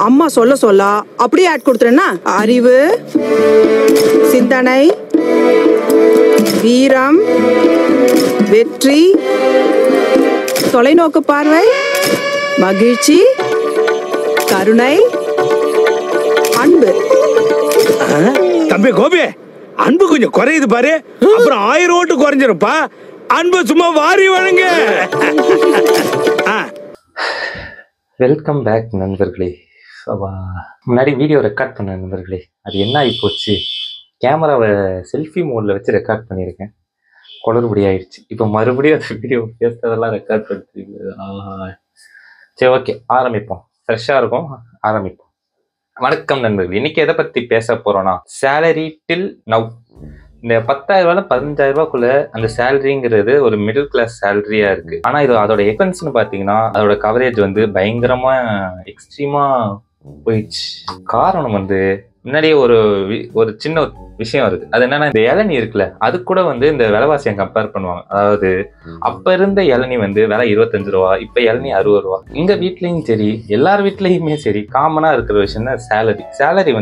அம்மா சொல்ல சொல்ல அப்படியே ஆட் கொடுத்துறேன்னா அறிவு, சிந்தனை, வீரம், வெற்றி, தொலைநோக்கு பார்வை, மகிழ்ச்சி, கருணை, அன்பு. தம்பி கோபி, அன்பு கொஞ்சம் குறையுது பாரு. அப்புறம் 1000 ஓட்டு குறைஞ்சிருப்பா. அன்பு சும்மா வாரி வழங்க. வெல்கம் பேக் நண்பர்களே. முன்னாடி வீடியோ ரெக்கார்ட் பண்ண நண்பர்களே, அது என்ன ஆகி போச்சு, கேமராவை செல்ஃபி மோடில் வச்சு ரெக்கார்ட் பண்ணியிருக்கேன். குளறுபடி ஆயிடுச்சு. இப்போ மறுபடியும் அந்த வீடியோ பேசுறதெல்லாம் ரெக்கார்ட் பண்ணிட்டு சரி, ஓகே, ஆரம்பிப்போம். ஃப்ரெஷ்ஷாக இருக்கும், ஆரம்பிப்போம். வணக்கம் நண்பர்கள். இன்னைக்கு எதை பற்றி பேச போகிறோன்னா, சேலரி டில் நவ். இந்த 10,000 15,000 அந்த சேலரிங்கிறது ஒரு மிடில் கிளாஸ் சேலரியா இருக்கு. ஆனா இது அதோட எக்ஸ்பென்ஸ்னு பாத்தீங்கன்னா அதோட கவரேஜ் பயங்கரமா எக்ஸ்ட்ரீமா போயிடுச்சு. காரணம் முன்னாடியே ஒரு சின்ன விஷயம் இருக்கு. அது என்னன்னா, இந்த இளநீ இருக்குல்ல, அது கூட இந்த விலைவாசியை கம்பேர் பண்ணுவாங்க. அதாவது அப்ப இருந்த இளநீ விலை 25 ரூபா, இப்ப இளநீ 60 ரூபா. எங்க வீட்லயும் சரி, எல்லார் வீட்லயுமே சரி, காமனா இருக்கிற விஷயம் சேலரி. சேலரி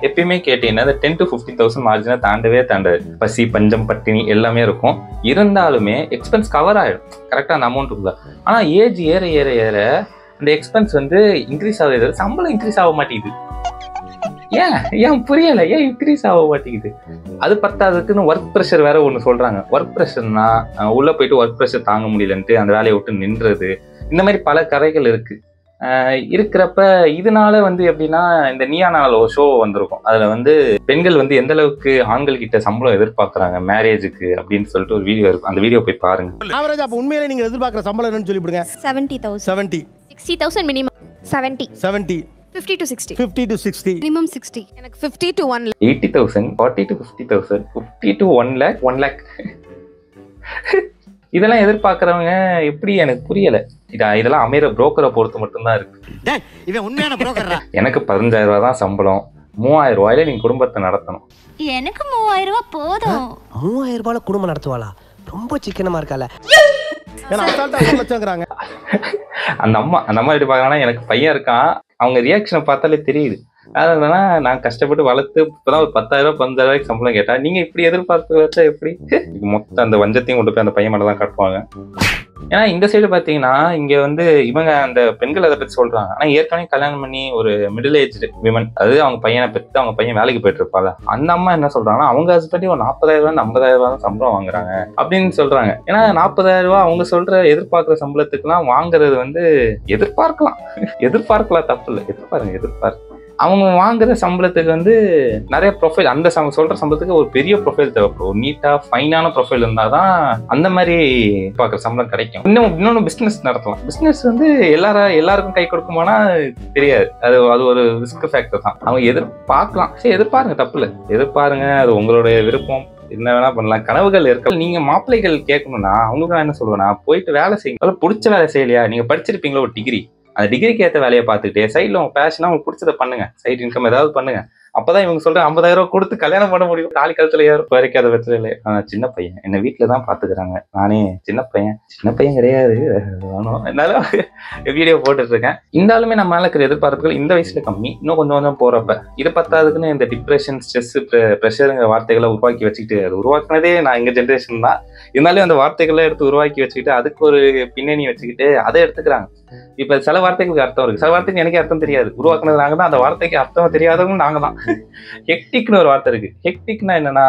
எப்பயுமே கேட்டீங்கன்னா 10 to 15,000 மார்ஜினா தாண்டவே தாண்டாது. பசி, பஞ்சம், பட்டினி எல்லாமே இருக்கும். இருந்தாலுமே எக்ஸ்பென்ஸ் கவர் ஆயிடும் கரெக்டா அந்த அமௌண்ட்டுக்குள்ள. ஆனா ஏஜ் ஏற ஏற ஏற அந்த எக்ஸ்பென்ஸ் இன்க்ரீஸ் ஆகுது, சம்பளம் இன்க்ரீஸ் ஆக மாட்டேங்குது. ஏன் புரியல, ஏன் இன்க்ரீஸ் ஆக மாட்டேங்குது? அது பத்தாததுக்குன்னு ஒர்க் ப்ரெஷர் வேற ஒன்று சொல்றாங்க. ஒர்க் ப்ரெஷர்னா உள்ள போயிட்டு ஒர்க் ப்ரெஷர் தாங்க முடியலன்ட்டு அந்த வேலையை விட்டு நின்றது. இந்த மாதிரி பல கதைகள் இருக்கு. இருக்கிறப்ப இதனால எப்படின்னா, இந்த நீயா நாள் ஒரு ஷோ வந்திருக்கும். அதுல பெண்கள் எந்த அளவுக்கு ஆண்கள் கிட்ட சம்பளம் எதிர்பார்க்கறாங்க மேரேஜுக்கு அப்படின்னு சொல்லிட்டு ஒரு வீடியோ இருக்கும். அந்த வீடியோ போய் பாருங்க. ஆவரேஜ் அப்ப உண்மையிலே நீங்க எதிர்பார்க்கற சம்பளம் என்னன்னு சொல்லி விடுங்க. 70,000 70 60,000 மினிமம். 70 50 to 60 50 to 60 minimum 60. எனக்கு 50 to 1 lakh. 80,000 40 to 50,000 50 to 1 lakh 1 lakh. இதெல்லாம் எதிர்பார்க்கறவங்க எப்படி எனக்கு புரியல. இதெல்லாம் அமைற புரோக்கரை பொறுத்து மட்டும்தான் இருக்கு. இவன் உண்மையான புரோக்கரா? எனக்கு 15,000 ரூபாய் தான் சம்பளம். 3,000 ரூபாயில நீங்க குடும்பத்தை நடத்தணும். எனக்கு 3,000 ரூபாய் போதும். 3,000 ரூபாயில குடும்பம் நடத்துவாளா? ரொம்ப சிக்கனமா இருக்கால. அந்த அம்மா எப்படி பாக்கறாங்கன்னா, எனக்கு பையன் இருக்கான், அவங்க ரியாக்ஷனை பார்த்தாலே தெரியுது. அதனால நான் கஷ்டப்பட்டு வளர்த்து இப்பதான் ஒரு 10,000 15,000 சம்பளம் கேட்டா, நீங்க இப்படி எதிர்பார்த்து வச்சா எப்படி? மொத்தம் அந்த வஞ்சத்தையும் கொண்டு போய் அந்த பையன் மேலதான் காட்டுவாங்க. ஏன்னா இந்த சைடு பாத்தீங்கன்னா, இங்க இவங்க அந்த பெண்கள் அதை பத்தி சொல்றாங்க. ஆனா ஏற்கனவே கல்யாணம் பண்ணி ஒரு மிடில் ஏஜ் விமன், அது அவங்க பையனை பெற்று அவங்க பையன் வேலைக்கு போயிட்டு இருப்பாங்க. அந்த அம்மா என்ன சொல்றாங்கன்னா, அவங்க ஹஸ்பண்ட் ஒரு 40,000 50,000 தான் சம்பளம் வாங்குறாங்க அப்படின்னு சொல்றாங்க. ஏன்னா 40,000 ரூபாய் அவங்க சொல்ற எதிர்பார்க்கிற சம்பளத்துக்கு எல்லாம் வாங்குறது எதிர்பார்க்கலாம், தப்பு இல்லை. எதிர்பார்க்க அவங்க வாங்குற சம்பளத்துக்கு நிறைய ப்ரொஃபைல், அந்த சொல்ற சம்பளத்துக்கு ஒரு பெரிய ப்ரொஃபைல் தேவைப்படும். ஒரு நீட்டா ஃபைனான ப்ரொஃபைல் இருந்தாதான் அந்த மாதிரி பார்க்குற சம்பளம் கிடைக்கும். இன்னொன்னு பிசினஸ் நடத்தலாம். பிசினஸ் எல்லாருக்கும் கை கொடுக்குமானா தெரியாது. அது ஒரு ரிஸ்க் ஃபேக்டர் தான். அவங்க எதிர்பார்க்கலாம். சரி, எதிர்பாருங்க, தப்பு இல்லை, எதிர்பாருங்க. அது உங்களுடைய விருப்பம். என்ன வேணா பண்ணலாம். கனவுகள் இருக்க. நீங்க மாப்பிள்ளைகள் கேட்கணும்னா அவங்களுக்கு நான் என்ன சொல்லுவேன்னா, போயிட்டு வேலை செய்யுங்க. பிடிச்ச வேலை செய்யலையா, நீங்க படிச்சிருப்பீங்களா ஒரு டிகிரி, அந்த டிகிரிக்கு ஏற்ற வேலையை பார்த்துக்கிட்டே சைடில் உங்க பேஷனா உங்களுக்கு பிடிச்சதை பண்ணுங்க. சைடு இன்கம் ஏதாவது பண்ணுங்க. அப்பதான் இவங்க சொல்ற 50,000 ரூபாய் கொடுத்து கல்யாணம் பண்ண முடியும். தாலி கழுத்துல யாரும் வரைக்காத பிரச்சனை இல்லை. சின்ன பையன் என்ன வீட்டுல தான் பாத்துக்கிறாங்க. நானே சின்ன பையன் கிடையாது, என்னால வீடியோ போட்டுட்டு இருக்கேன். இருந்தாலுமே நம்ம மேல இருக்கிற எதிர்பார்ப்புகள் இந்த வயசுல கம்மி. இன்னும் கொஞ்சம் போறப்ப இது பத்தாதுக்குன்னு இந்த டிப்ரெஷன், ஸ்ட்ரெஸ், ப்ரெஷருங்கிற வார்த்தைகளை உருவாக்கி வச்சுக்கிட்டு, அது உருவாக்குனதே நான் எங்க ஜென்ரேஷன் தான். இருந்தாலும் அந்த வார்த்தைகளை எடுத்து உருவாக்கி வச்சுக்கிட்டு அதுக்கு ஒரு பின்னணி வச்சுக்கிட்டு அதை எடுத்துக்கிறாங்க. இப்ப சில வார்த்தைகளுக்கு அர்த்தம் இருக்கு, சில வார்த்தைக்கு எனக்கே அர்த்தம் தெரியாது. உருவாக்குனது நாங்க தான், அந்த வார்த்தைக்கு அர்த்தம் தெரியாதவங்க நாங்க தான். ஹெக்டிக்னு ஒரு வார்த்தை இருக்கு. ஹெக்டிக்னா என்னன்னா,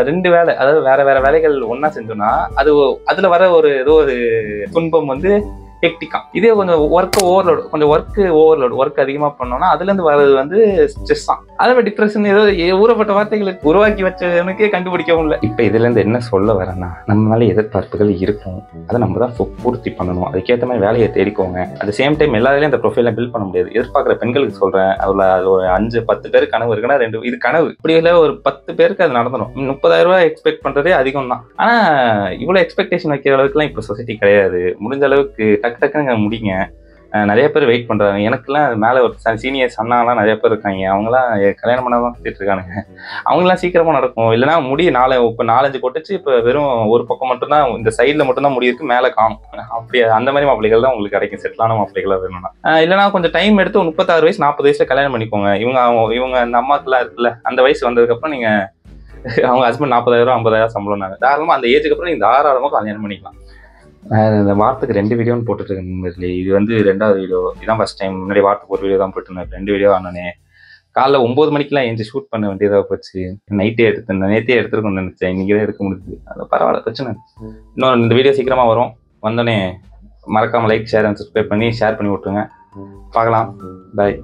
2 வேலை, அதாவது வேற வேலைகள் ஒன்னா செஞ்சோம்னா அதுல வர ஏதோ ஒரு துன்பம் ஹெக்டிக்கா. இதே கொஞ்சம் ஒர்க் ஓவர்லோட், ஒர்க் அதிகமா பண்ணோம்னா அதுல இருந்து வர்றது ஸ்ட்ரெஸ் தான். அதை டிப்ரெஷன், ஏதோ ஊறப்பட்ட வார்த்தைகளுக்கு உருவாக்கி வச்சவனுக்கே கண்டுபிடிக்கவும் இல்லை. இப்ப இதுல இருந்து என்ன சொல்ல வரேன்னா, நம்ம மேல எதிர்பார்ப்புகள் இருக்கும், அதை நம்ம தான் பூர்த்தி பண்ணணும். அதுக்கேற்ற மாதிரி வேலையை தேடிக்கோங்க. அட் சேம் டைம் எல்லாரையும் அந்த ப்ரொஃபைல பில்ட் பண்ண முடியாது. எதிர்பார்க்குற பெண்களுக்கு சொல்றேன், அதுல ஒரு 5-10 பேருக்கு கனவு இருக்குன்னா 2 இது கனவு. இப்படி இல்லை, ஒரு 10 பேருக்கு அது நடந்துடும். 30,000 ரூபாய் எக்ஸ்பெக்ட் பண்றதே அதிகம் தான். ஆனா இவ்வளவு எக்ஸ்பெக்டேஷன் வைக்கிற அளவுக்குலாம் இப்ப சொசைட்டி கிடையாது. முடிஞ்ச அளவுக்கு டக்குன்னு முடிங்க. நிறைய பேர் வெயிட் பண்ணுறாங்க. எனக்குலாம் மேலே ஒரு சீனியர்ஸ் அண்ணாலாம் நிறைய பேர் இருக்காங்க. அவங்களாம் கல்யாணம் பண்ண தான் சுற்றிட்டு இருக்கானுங்க. அவங்களாம் சீக்கிரமாக நடக்கும். இல்லைனா முடி இப்போ 4-5 கொட்டுச்சு, இப்போ வெறும் ஒரு பக்கம் மட்டும்தான், இந்த சைடில் மட்டும்தான் முடி இருக்கு, மேலே காணும். அப்படி அந்த மாதிரி மாப்பிள்ளைகள் தான் உங்களுக்கு கிடைக்கும், செட்டிலான மாப்பிள்ளைகளாக வேணும்னா. இல்லைனா கொஞ்சம் டைம் எடுத்து 36 வயசு 40 வயசுல கல்யாணம் பண்ணிக்கோங்க. இவங்க அந்த அம்மாக்கெல்லாம் இருக்குல்ல, அந்த வயசு வந்ததுக்கப்புறம் நீங்கள் அவங்க ஹஸ்பண்ட் 40,000 50,000 சம்பளம்னாங்க, தாராளமாக அந்த ஏஜுக்கு அப்புறம் நீங்கள் தாராளமாக கல்யாணம் பண்ணிக்கலாம். இந்த வாரத்துக்கு 2 வீடியோன்னு போட்டுட்ருக்கேன். இது வந்து 2வது வீடியோ, இதுதான் ஃபர்ஸ்ட் டைம். முன்னாடி வாரத்துக்கு ஒரு வீடியோ தான் போட்டுருந்தேன். 2 வீடியோ ஆனோடனே காலைல 9 மணிக்கெலாம் எழுந்து ஷூட் பண்ண வேண்டியதாக போச்சு. நேற்றே எடுத்துருக்கணும்னு நினச்சேன், இன்றைக்கி தான் எடுக்க முடியுது. அது பரவாயில்ல, பிரச்சனை. இன்னும் இந்த வீடியோ சீக்கிரமாக வரும். வந்தோடனே மறக்காமல் லைக், ஷேர் அண்ட் சப்ஸ்கிரைப் பண்ணி ஷேர் பண்ணி விட்ருங்க. பார்க்கலாம். பாய்.